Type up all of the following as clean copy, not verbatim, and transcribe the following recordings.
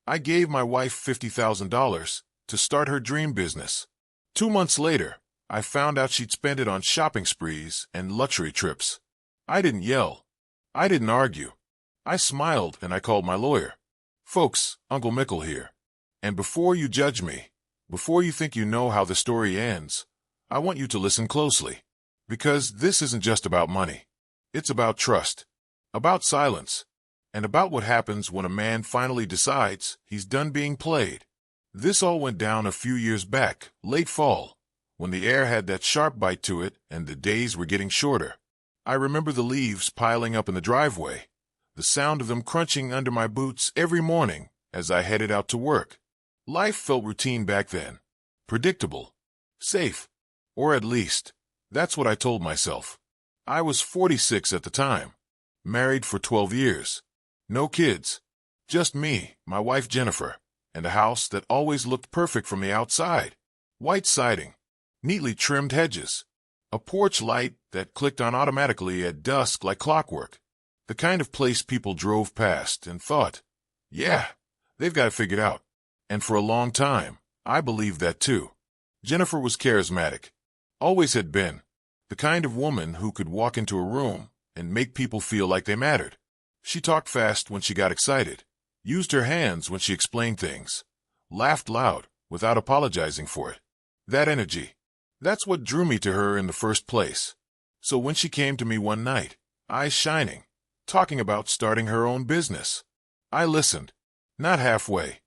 I gave my wife $50,000 to start her dream business. 2 months later, I found out she'd spent it on shopping sprees and luxury trips. I didn't yell. I didn't argue. I smiled and I called my lawyer. Folks, Uncle Mickle here. And before you judge me, before you think you know how the story ends, I want you to listen closely. Because this isn't just about money. It's about trust, about silence, and about what happens when a man finally decides he's done being played. This all went down a few years back, late fall, when the air had that sharp bite to it and the days were getting shorter. I remember the leaves piling up in the driveway, the sound of them crunching under my boots every morning as I headed out to work. Life felt routine back then, predictable, safe, or at least, that's what I told myself. I was 46 at the time, married for 12 years, no kids, just me, my wife Jennifer, and a house that always looked perfect from the outside. White siding, neatly trimmed hedges, a porch light that clicked on automatically at dusk like clockwork. The kind of place people drove past and thought, yeah, they've got it figured out. And for a long time, I believed that too. Jennifer was charismatic, always had been, the kind of woman who could walk into a room and make people feel like they mattered. She talked fast when she got excited, used her hands when she explained things, laughed loud without apologizing for it. That energy, that's what drew me to her in the first place. So when she came to me one night, eyes shining, talking about starting her own business, I listened, not halfway,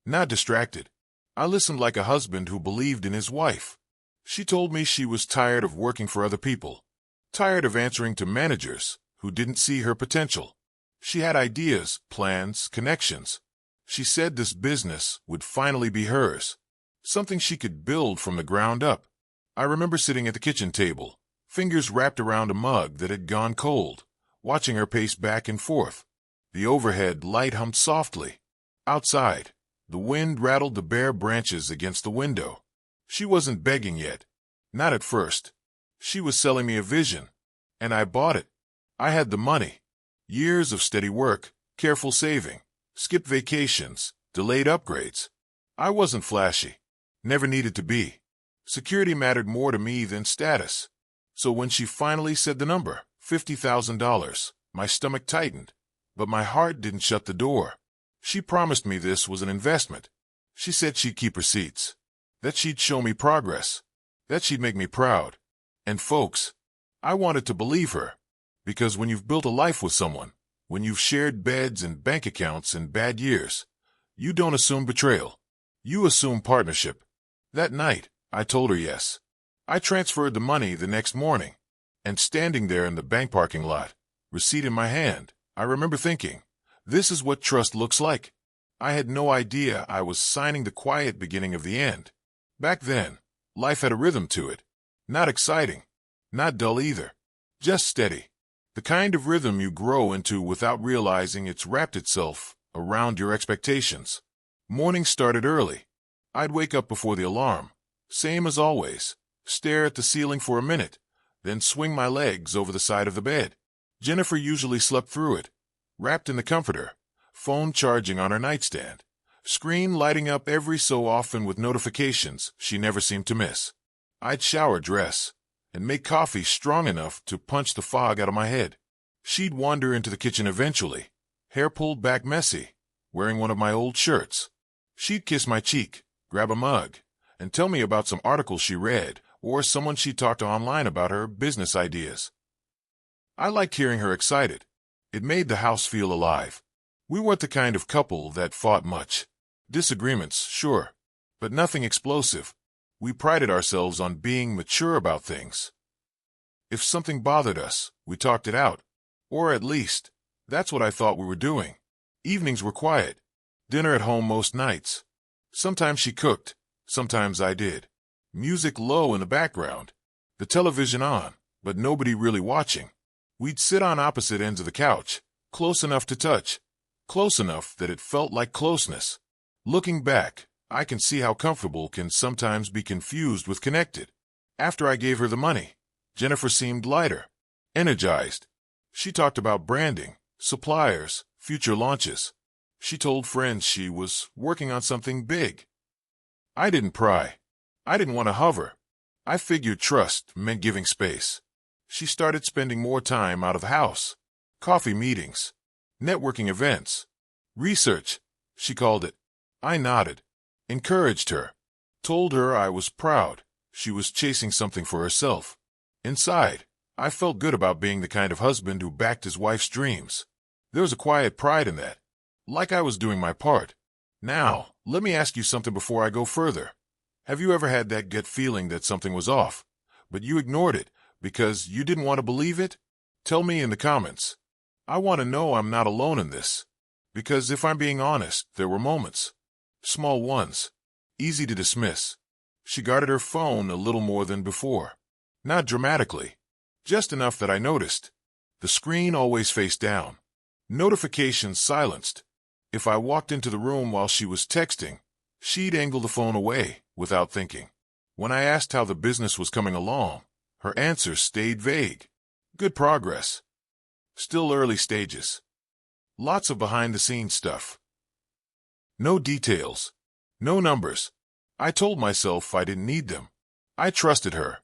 not distracted. I listened like a husband who believed in his wife. She told me she was tired of working for other people, tired of answering to managers who didn't see her potential. She had ideas, plans, connections. She said this business would finally be hers, something she could build from the ground up. I remember sitting at the kitchen table, fingers wrapped around a mug that had gone cold, watching her pace back and forth. The overhead light hummed softly. Outside, the wind rattled the bare branches against the window. She wasn't begging yet. Not at first. She was selling me a vision, and I bought it. I had the money. Years of steady work, careful saving, skipped vacations, delayed upgrades. I wasn't flashy. Never needed to be. Security mattered more to me than status. So when she finally said the number, $50,000, my stomach tightened, but my heart didn't shut the door. She promised me this was an investment. She said she'd keep receipts, that she'd show me progress, that she'd make me proud. And folks, I wanted to believe her, because when you've built a life with someone, when you've shared beds and bank accounts in bad years, you don't assume betrayal. You assume partnership. That night, I told her yes. I transferred the money the next morning, and standing there in the bank parking lot, receipt in my hand, I remember thinking, this is what trust looks like. I had no idea I was signing the quiet beginning of the end. Back then, life had a rhythm to it. Not exciting, not dull either, just steady. The kind of rhythm you grow into without realizing it's wrapped itself around your expectations. Morning started early. I'd wake up before the alarm, same as always, stare at the ceiling for a minute, then swing my legs over the side of the bed. Jennifer usually slept through it, wrapped in the comforter, phone charging on her nightstand, screen lighting up every so often with notifications she never seemed to miss. I'd shower, dress, and make coffee strong enough to punch the fog out of my head. She'd wander into the kitchen eventually, hair pulled back messy, wearing one of my old shirts. She'd kiss my cheek, grab a mug, and tell me about some article she read or someone she talked to online about her business ideas. I liked hearing her excited. It made the house feel alive. We weren't the kind of couple that fought much. Disagreements, sure, but nothing explosive. We prided ourselves on being mature about things. If something bothered us, we talked it out. Or at least, that's what I thought we were doing. Evenings were quiet. Dinner at home most nights. Sometimes she cooked, sometimes I did. Music low in the background. The television on, but nobody really watching. We'd sit on opposite ends of the couch, close enough to touch, close enough that it felt like closeness. Looking back, I can see how comfortable can sometimes be confused with connected. After I gave her the money, Jennifer seemed lighter, energized. She talked about branding, suppliers, future launches. She told friends she was working on something big. I didn't pry. I didn't want to hover. I figured trust meant giving space. She started spending more time out of the house. Coffee meetings, networking events, research, she called it. I nodded, encouraged her, told her I was proud. She was chasing something for herself. Inside, I felt good about being the kind of husband who backed his wife's dreams. There was a quiet pride in that, like I was doing my part. Now, let me ask you something before I go further. Have you ever had that gut feeling that something was off, but you ignored it because you didn't want to believe it? Tell me in the comments. I want to know I'm not alone in this. Because if I'm being honest, there were moments. Small ones. Easy to dismiss. She guarded her phone a little more than before. Not dramatically. Just enough that I noticed. The screen always faced down. Notifications silenced. If I walked into the room while she was texting, she'd angle the phone away without thinking. When I asked how the business was coming along, her answers stayed vague. Good progress. Still early stages. Lots of behind-the-scenes stuff. No details. No numbers. I told myself I didn't need them. I trusted her.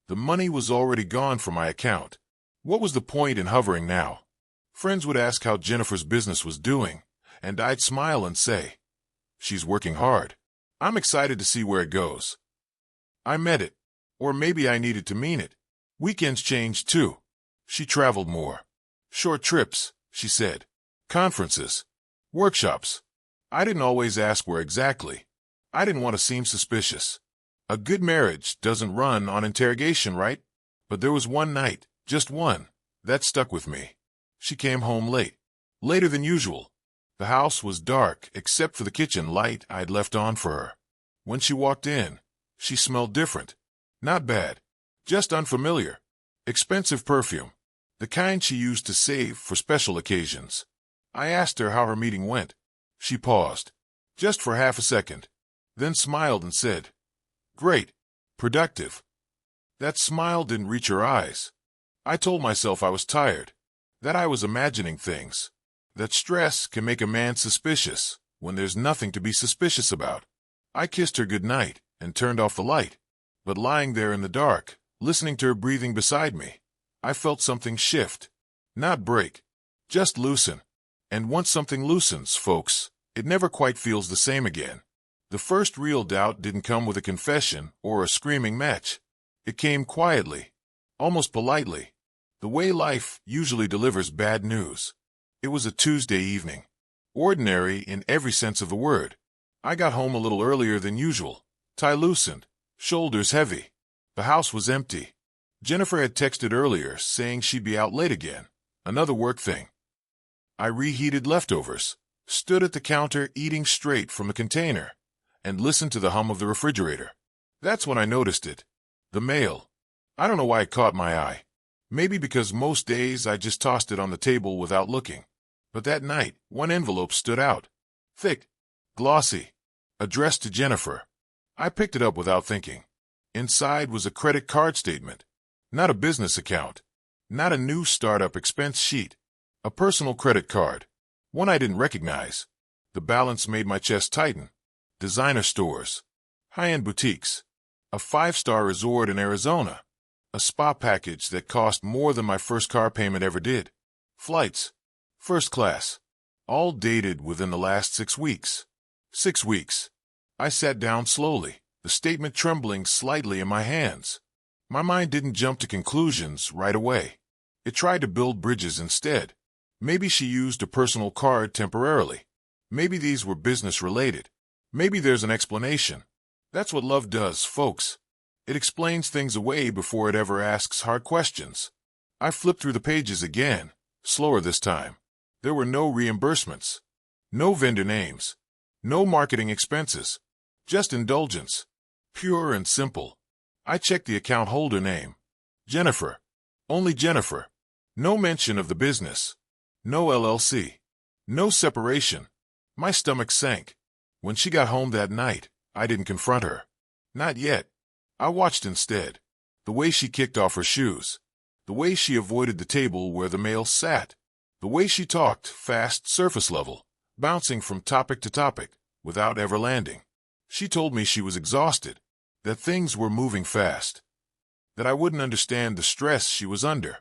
The money was already gone from my account. What was the point in hovering now? Friends would ask how Jennifer's business was doing, and I'd smile and say, "She's working hard. I'm excited to see where it goes." I meant it. Or maybe I needed to mean it. Weekends changed too. She traveled more. Short trips, she said. Conferences. Workshops. I didn't always ask where exactly. I didn't want to seem suspicious. A good marriage doesn't run on interrogation, right? But there was one night, just one, that stuck with me. She came home late. Later than usual. The house was dark except for the kitchen light I'd left on for her. When she walked in, she smelled different. Not bad. Just unfamiliar. Expensive perfume. The kind she used to save for special occasions. I asked her how her meeting went. She paused. Just for half a second. Then smiled and said, "Great. Productive." That smile didn't reach her eyes. I told myself I was tired. That I was imagining things. That stress can make a man suspicious when there's nothing to be suspicious about. I kissed her goodnight and turned off the light. But lying there in the dark, listening to her breathing beside me, I felt something shift. Not break. Just loosen. And once something loosens, folks, it never quite feels the same again. The first real doubt didn't come with a confession or a screaming match. It came quietly, almost politely, the way life usually delivers bad news. It was a Tuesday evening. Ordinary in every sense of the word. I got home a little earlier than usual, tie loosened, shoulders heavy. The house was empty. Jennifer had texted earlier saying she'd be out late again. Another work thing. I reheated leftovers, stood at the counter eating straight from the container, and listened to the hum of the refrigerator. That's when I noticed it. The mail. I don't know why it caught my eye. Maybe because most days I just tossed it on the table without looking. But that night, one envelope stood out. Thick, glossy, addressed to Jennifer. I picked it up without thinking. Inside was a credit card statement. Not a business account. Not a new startup expense sheet. A personal credit card. One I didn't recognize. The balance made my chest tighten. Designer stores. High-end boutiques. A 5-star resort in Arizona. A spa package that cost more than my first car payment ever did. Flights. First class. All dated within the last 6 weeks. 6 weeks. I sat down slowly, the statement trembling slightly in my hands. My mind didn't jump to conclusions right away. It tried to build bridges instead. Maybe she used a personal card temporarily. Maybe these were business-related. Maybe there's an explanation. That's what love does, folks. It explains things away before it ever asks hard questions. I flipped through the pages again, slower this time. There were no reimbursements. No vendor names. No marketing expenses. Just indulgence. Pure and simple. I checked the account holder name. Jennifer. Only Jennifer. No mention of the business. No LLC. No separation. My stomach sank. When she got home that night, I didn't confront her. Not yet. I watched instead. The way she kicked off her shoes. The way she avoided the table where the mail sat. The way she talked, fast, surface level, bouncing from topic to topic without ever landing. She told me she was exhausted, that things were moving fast, that I wouldn't understand the stress she was under.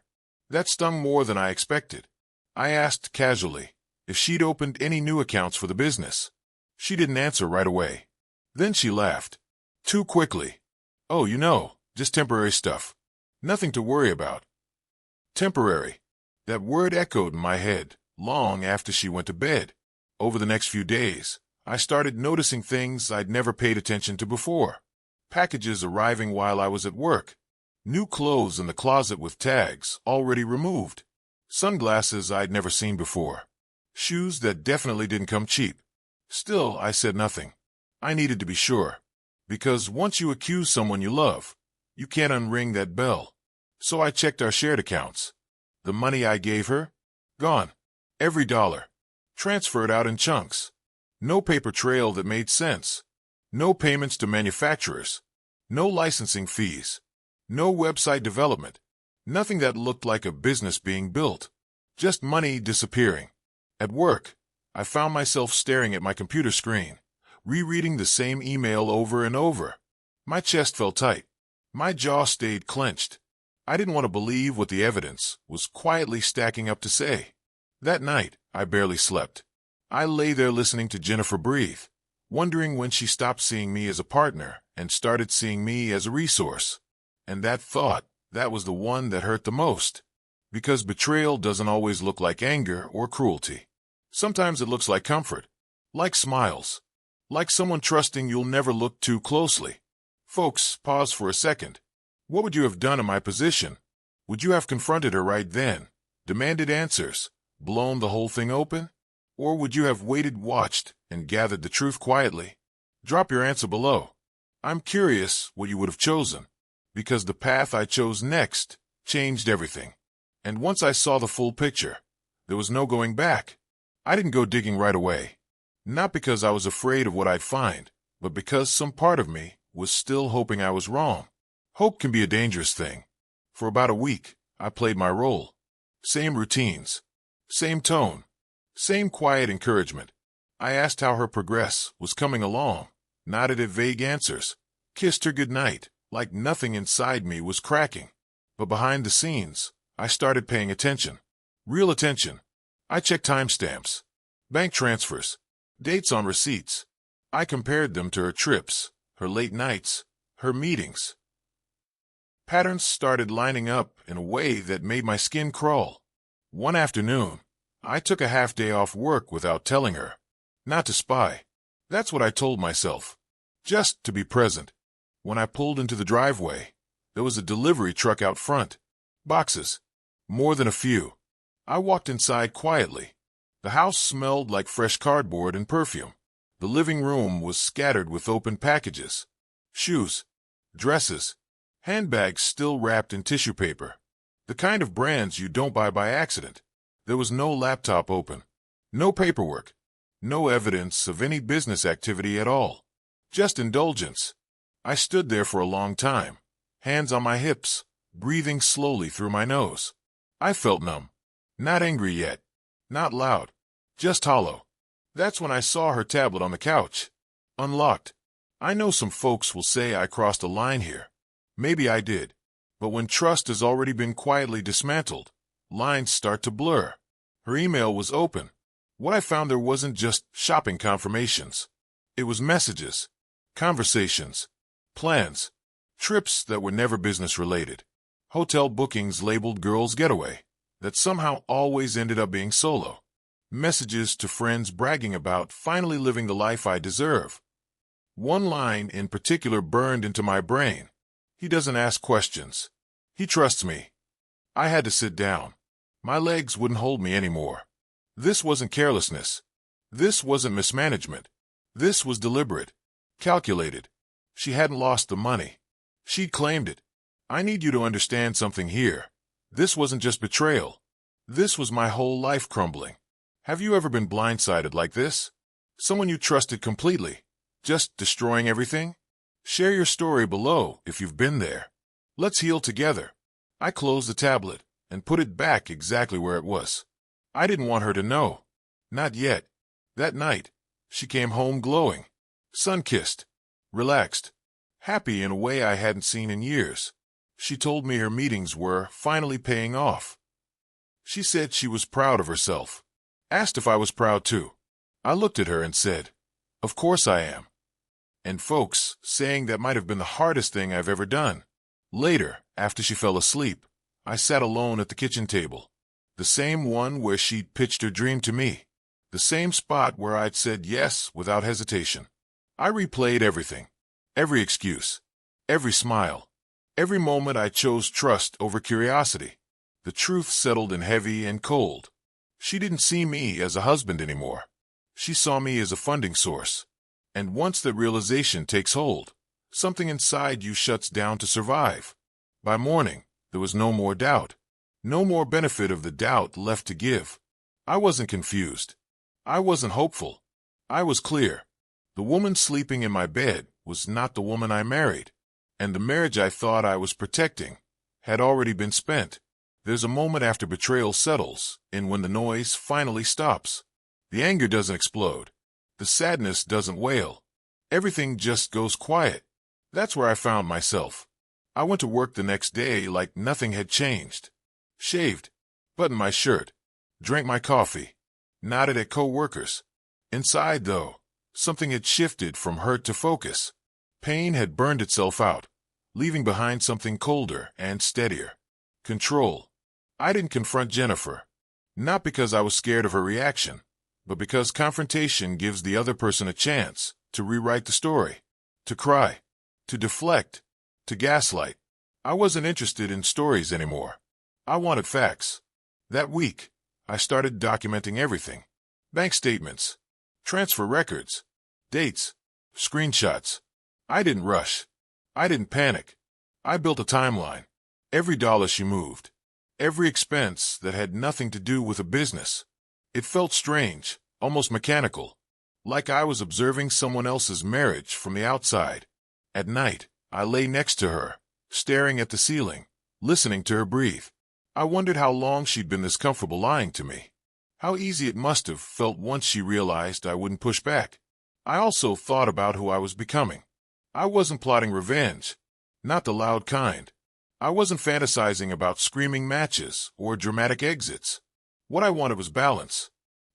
That stung more than I expected. I asked casually if she'd opened any new accounts for the business. She didn't answer right away. Then she laughed. Too quickly. Oh, just temporary stuff. Nothing to worry about. Temporary. That word echoed in my head long after she went to bed. Over the next few days, I started noticing things I'd never paid attention to before. Packages arriving while I was at work. New clothes in the closet with tags already removed. Sunglasses I'd never seen before. Shoes that definitely didn't come cheap. Still, I said nothing. I needed to be sure. Because once you accuse someone you love, you can't unring that bell. So I checked our shared accounts. The money I gave her? Gone. Every dollar. Transferred out in chunks. No paper trail that made sense. No payments to manufacturers. No licensing fees. No website development. Nothing that looked like a business being built. Just money disappearing. At work, I found myself staring at my computer screen, rereading the same email over and over. My chest felt tight. My jaw stayed clenched. I didn't want to believe what the evidence was quietly stacking up to say. That night, I barely slept. I lay there listening to Jennifer breathe, wondering when she stopped seeing me as a partner and started seeing me as a resource. And that thought, that was the one that hurt the most. Because betrayal doesn't always look like anger or cruelty. Sometimes it looks like comfort, like smiles, like someone trusting you'll never look too closely. Folks, pause for a second. What would you have done in my position? Would you have confronted her right then, demanded answers, blown the whole thing open? Or would you have waited, watched, and gathered the truth quietly? Drop your answer below. I'm curious what you would have chosen, because the path I chose next changed everything. And once I saw the full picture, there was no going back. I didn't go digging right away. Not because I was afraid of what I'd find, but because some part of me was still hoping I was wrong. Hope can be a dangerous thing. For about a week, I played my role. Same routines. Same tone. Same quiet encouragement. I asked how her progress was coming along, nodded at vague answers, kissed her goodnight, like nothing inside me was cracking. But behind the scenes, I started paying attention. Real attention. I checked timestamps, bank transfers, dates on receipts. I compared them to her trips, her late nights, her meetings. Patterns started lining up in a way that made my skin crawl. One afternoon, I took a half day off work without telling her. Not to spy. That's what I told myself. Just to be present. When I pulled into the driveway, there was a delivery truck out front. Boxes. More than a few. I walked inside quietly. The house smelled like fresh cardboard and perfume. The living room was scattered with open packages. Shoes. Dresses. Handbags still wrapped in tissue paper. The kind of brands you don't buy by accident. There was no laptop open. No paperwork. No evidence of any business activity at all. Just indulgence. I stood there for a long time, hands on my hips, breathing slowly through my nose. I felt numb. Not angry yet. Not loud. Just hollow. That's when I saw her tablet on the couch. Unlocked. I know some folks will say I crossed a line here. Maybe I did. But when trust has already been quietly dismantled, lines start to blur. Her email was open. What I found there wasn't just shopping confirmations. It was messages, conversations, plans, trips that were never business-related, hotel bookings labeled girls' getaway that somehow always ended up being solo, messages to friends bragging about finally living the life I deserve. One line in particular burned into my brain. He doesn't ask questions. He trusts me. I had to sit down. My legs wouldn't hold me anymore. This wasn't carelessness. This wasn't mismanagement. This was deliberate, calculated. She hadn't lost the money. She'd claimed it. I need you to understand something here. This wasn't just betrayal. This was my whole life crumbling. Have you ever been blindsided like this? Someone you trusted completely, just destroying everything? Share your story below if you've been there. Let's heal together. I closed the tablet and put it back exactly where it was. I didn't want her to know. Not yet. That night, she came home glowing, sun-kissed, relaxed, happy in a way I hadn't seen in years. She told me her meetings were finally paying off. She said she was proud of herself. Asked if I was proud too. I looked at her and said, "Of course I am." And folks, saying that might have been the hardest thing I've ever done. Later, after she fell asleep, I sat alone at the kitchen table. The same one where she'd pitched her dream to me. The same spot where I'd said yes without hesitation. I replayed everything. Every excuse. Every smile. Every moment I chose trust over curiosity. The truth settled in heavy and cold. She didn't see me as a husband anymore. She saw me as a funding source. And once that realization takes hold, something inside you shuts down to survive. By morning, there was no more doubt. No more benefit of the doubt left to give. I wasn't confused. I wasn't hopeful. I was clear. The woman sleeping in my bed was not the woman I married. And the marriage I thought I was protecting had already been spent. There's a moment after betrayal settles, and when the noise finally stops. The anger doesn't explode. The sadness doesn't wail. Everything just goes quiet. That's where I found myself. I went to work the next day like nothing had changed. Shaved, buttoned my shirt, drank my coffee, nodded at co-workers. Inside, though, something had shifted from hurt to focus. Pain had burned itself out, leaving behind something colder and steadier. Control. I didn't confront Jennifer. Not because I was scared of her reaction, but because confrontation gives the other person a chance to rewrite the story, to cry, to deflect, to gaslight. I wasn't interested in stories anymore. I wanted facts. That week, I started documenting everything. Bank statements, transfer records, dates, screenshots. I didn't rush. I didn't panic. I built a timeline. Every dollar she moved. Every expense that had nothing to do with a business. It felt strange, almost mechanical, like I was observing someone else's marriage from the outside. At night, I lay next to her, staring at the ceiling, listening to her breathe. I wondered how long she'd been this comfortable lying to me. How easy it must have felt once she realized I wouldn't push back. I also thought about who I was becoming. I wasn't plotting revenge, not the loud kind. I wasn't fantasizing about screaming matches or dramatic exits. What I wanted was balance,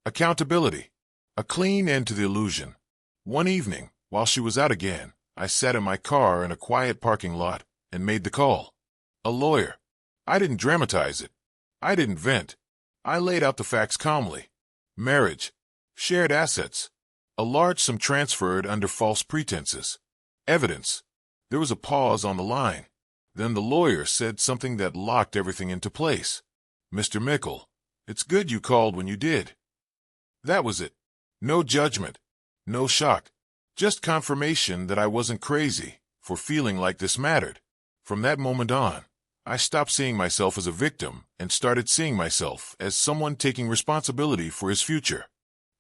accountability, a clean end to the illusion. One evening, while she was out again, I sat in my car in a quiet parking lot and made the call. A lawyer. I didn't dramatize it. I didn't vent. I laid out the facts calmly. Marriage, shared assets, a large sum transferred under false pretenses, evidence. There was a pause on the line. Then the lawyer said something that locked everything into place. "Mr. Mickle, it's good you called when you did." That was it. No judgment. No shock. Just confirmation that I wasn't crazy for feeling like this mattered. From that moment on, I stopped seeing myself as a victim and started seeing myself as someone taking responsibility for his future.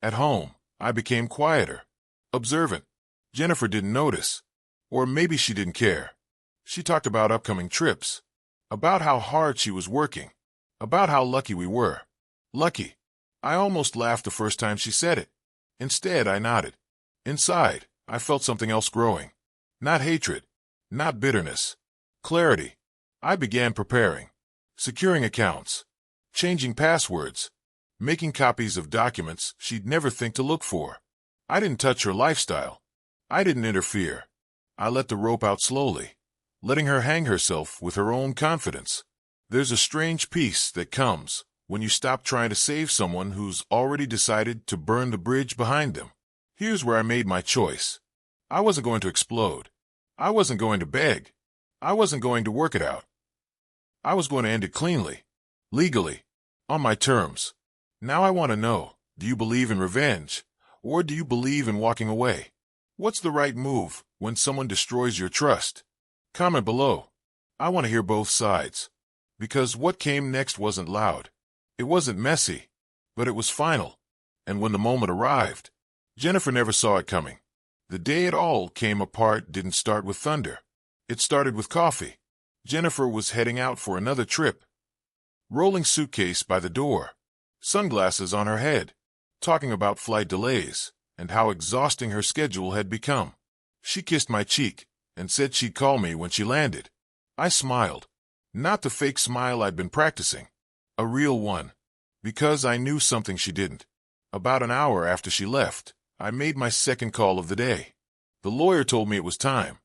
At home, I became quieter, observant. Jennifer didn't notice. Or maybe she didn't care. She talked about upcoming trips, about how hard she was working, about how lucky we were. Lucky. I almost laughed the first time she said it. Instead, I nodded. Inside, I felt something else growing. Not hatred, not bitterness. Clarity. I began preparing, securing accounts, changing passwords, making copies of documents she'd never think to look for. I didn't touch her lifestyle. I didn't interfere. I let the rope out slowly, letting her hang herself with her own confidence. There's a strange peace that comes when you stop trying to save someone who's already decided to burn the bridge behind them. Here's where I made my choice. I wasn't going to explode. I wasn't going to beg. I wasn't going to work it out. I was going to end it cleanly, legally, on my terms. Now I want to know, do you believe in revenge, or do you believe in walking away? What's the right move when someone destroys your trust? Comment below. I want to hear both sides. Because what came next wasn't loud. It wasn't messy, but it was final. And when the moment arrived, Jennifer never saw it coming. The day it all came apart didn't start with thunder. It started with coffee. Jennifer was heading out for another trip. Rolling suitcase by the door. Sunglasses on her head. talking about flight delays and how exhausting her schedule had become. She kissed my cheek and said she'd call me when she landed. I smiled. Not the fake smile I'd been practicing. A real one. Because I knew something she didn't. About an hour after she left, I made my second call of the day. The lawyer told me it was time.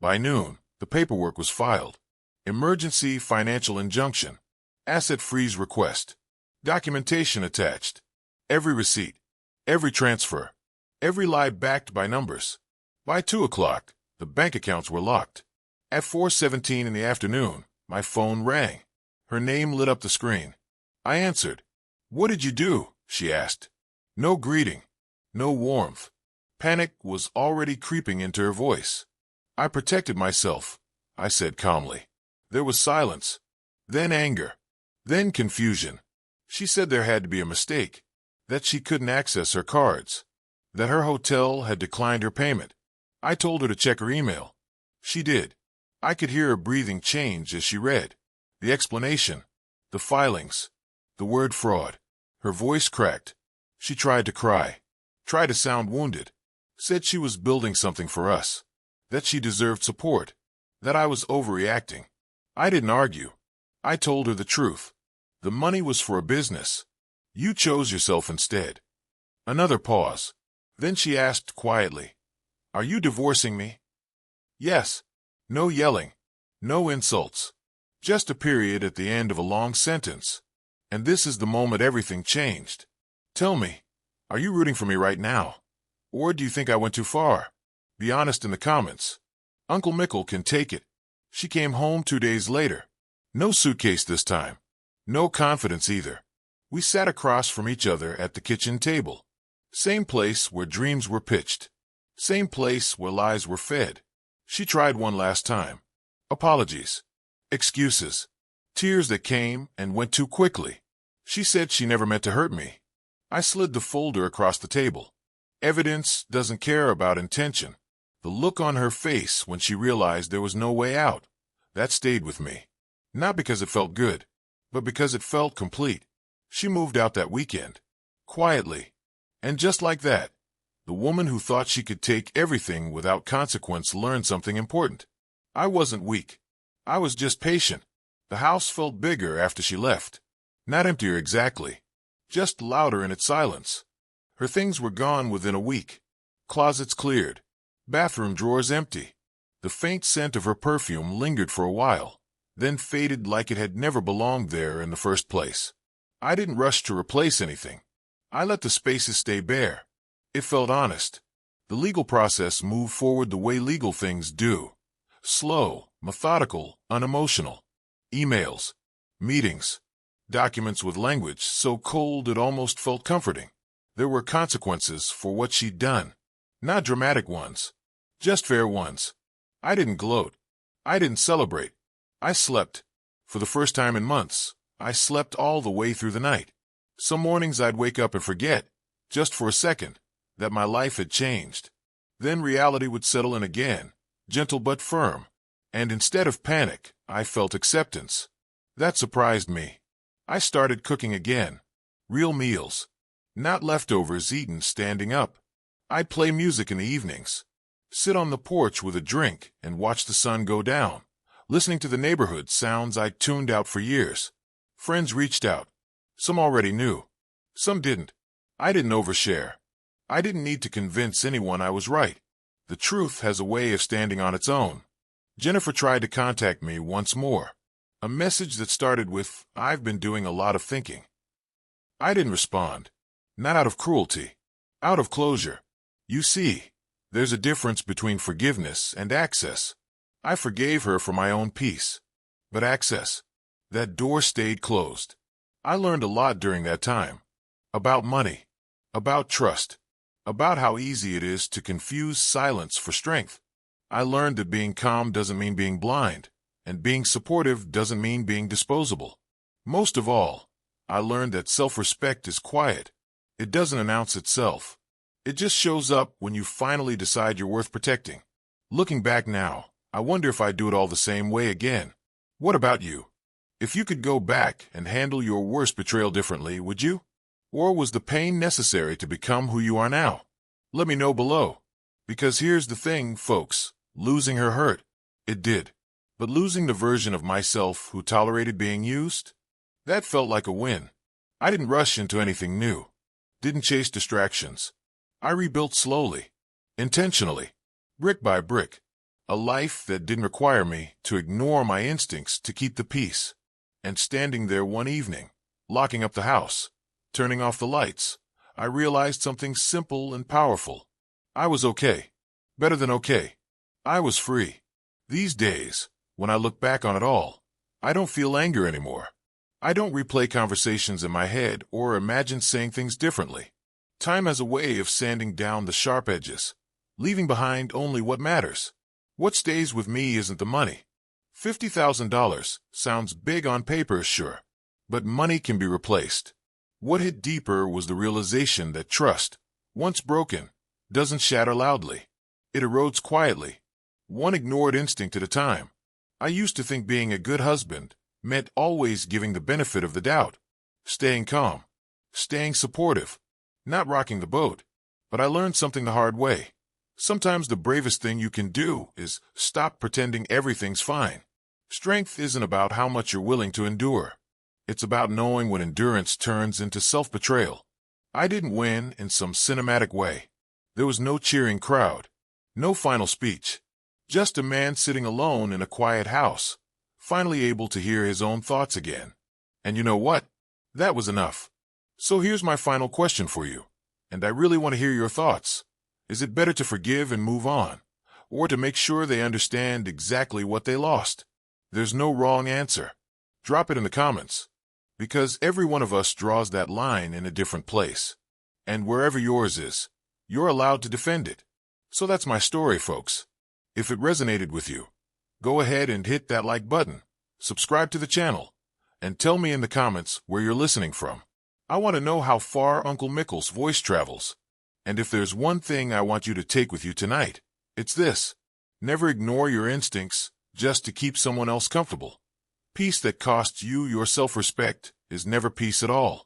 By noon, the paperwork was filed. Emergency financial injunction. Asset freeze request. Documentation attached. Every receipt. Every transfer. Every lie backed by numbers. By 2 o'clock, the bank accounts were locked. At 4:17 in the afternoon, my phone rang. Her name lit up the screen. I answered. "What did you do?" she asked. No greeting. No warmth. Panic was already creeping into her voice. "I protected myself," I said calmly. There was silence. Then anger. Then confusion. She said there had to be a mistake. That she couldn't access her cards. That her hotel had declined her payment. I told her to check her email. She did. I could hear her breathing change as she read. The explanation. The filings. The word fraud. Her voice cracked. She tried to cry. Tried to sound wounded. Said she was building something for us. That she deserved support. That I was overreacting. I didn't argue. I told her the truth. The money was for a business. You chose yourself instead. Another pause. Then she asked quietly, "Are you divorcing me?" Yes. No yelling. No insults. Just a period at the end of a long sentence. And this is the moment everything changed. Tell me, are you rooting for me right now? Or do you think I went too far? Be honest in the comments. Uncle Mickle can take it. She came home 2 days later. No suitcase this time. No confidence either. We sat across from each other at the kitchen table. Same place where dreams were pitched. Same place where lies were fed. She tried one last time. Apologies. Excuses. Tears that came and went too quickly. She said she never meant to hurt me. I slid the folder across the table. Evidence doesn't care about intention. The look on her face when she realized there was no way out, that stayed with me. Not because it felt good, but because it felt complete. She moved out that weekend. Quietly. And just like that, the woman who thought she could take everything without consequence learned something important. I wasn't weak. I was just patient. The house felt bigger after she left. Not emptier exactly. Just louder in its silence. Her things were gone within a week. Closets cleared. Bathroom drawers empty. The faint scent of her perfume lingered for a while, then faded like it had never belonged there in the first place. I didn't rush to replace anything. I let the spaces stay bare. It felt honest. The legal process moved forward the way legal things do. Slow, methodical, unemotional. Emails. Meetings. Documents with language so cold it almost felt comforting. There were consequences for what she'd done. Not dramatic ones. Just fair ones. I didn't gloat. I didn't celebrate. I slept. For the first time in months, I slept all the way through the night. Some mornings I'd wake up and forget, just for a second, that my life had changed. Then reality would settle in again, gentle but firm. And instead of panic, I felt acceptance. That surprised me. I started cooking again. Real meals. Not leftovers eaten standing up. I'd play music in the evenings. Sit on the porch with a drink and watch the sun go down, listening to the neighborhood sounds I'd tuned out for years. Friends reached out. Some already knew. Some didn't. I didn't overshare. I didn't need to convince anyone I was right. The truth has a way of standing on its own. Jennifer tried to contact me once more. A message that started with, "I've been doing a lot of thinking." I didn't respond. Not out of cruelty. Out of closure. You see, there's a difference between forgiveness and access. I forgave her for my own peace. But access, that door stayed closed. I learned a lot during that time. About money. About trust. About how easy it is to confuse silence for strength. I learned that being calm doesn't mean being blind, and being supportive doesn't mean being disposable. Most of all, I learned that self-respect is quiet. It doesn't announce itself. It just shows up when you finally decide you're worth protecting. Looking back now, I wonder if I'd do it all the same way again. What about you? If you could go back and handle your worst betrayal differently, would you? Or was the pain necessary to become who you are now? Let me know below. Because here's the thing, folks, losing her hurt. It did. But losing the version of myself who tolerated being used? That felt like a win. I didn't rush into anything new. Didn't chase distractions. I rebuilt slowly, intentionally, brick by brick. A life that didn't require me to ignore my instincts to keep the peace. And standing there one evening, locking up the house, turning off the lights, I realized something simple and powerful. I was okay. Better than okay. I was free. These days, when I look back on it all, I don't feel anger anymore. I don't replay conversations in my head or imagine saying things differently. Time has a way of sanding down the sharp edges, leaving behind only what matters. What stays with me isn't the money. $50,000 sounds big on paper, sure, but money can be replaced. What hit deeper was the realization that trust, once broken, doesn't shatter loudly. It erodes quietly, one ignored instinct at a time. I used to think being a good husband meant always giving the benefit of the doubt, staying calm, staying supportive, not rocking the boat. But I learned something the hard way. Sometimes the bravest thing you can do is stop pretending everything's fine. Strength isn't about how much you're willing to endure. It's about knowing when endurance turns into self-betrayal. I didn't win in some cinematic way. There was no cheering crowd, no final speech. Just a man sitting alone in a quiet house, finally able to hear his own thoughts again. And you know what? That was enough. So here's my final question for you, and I really want to hear your thoughts. Is it better to forgive and move on, or to make sure they understand exactly what they lost? There's no wrong answer. Drop it in the comments, because every one of us draws that line in a different place. And wherever yours is, you're allowed to defend it. So that's my story, folks. If it resonated with you, go ahead and hit that like button, subscribe to the channel, and tell me in the comments where you're listening from. I want to know how far Uncle Mickle's voice travels. And if there's one thing I want you to take with you tonight, it's this. Never ignore your instincts just to keep someone else comfortable. Peace that costs you your self-respect is never peace at all.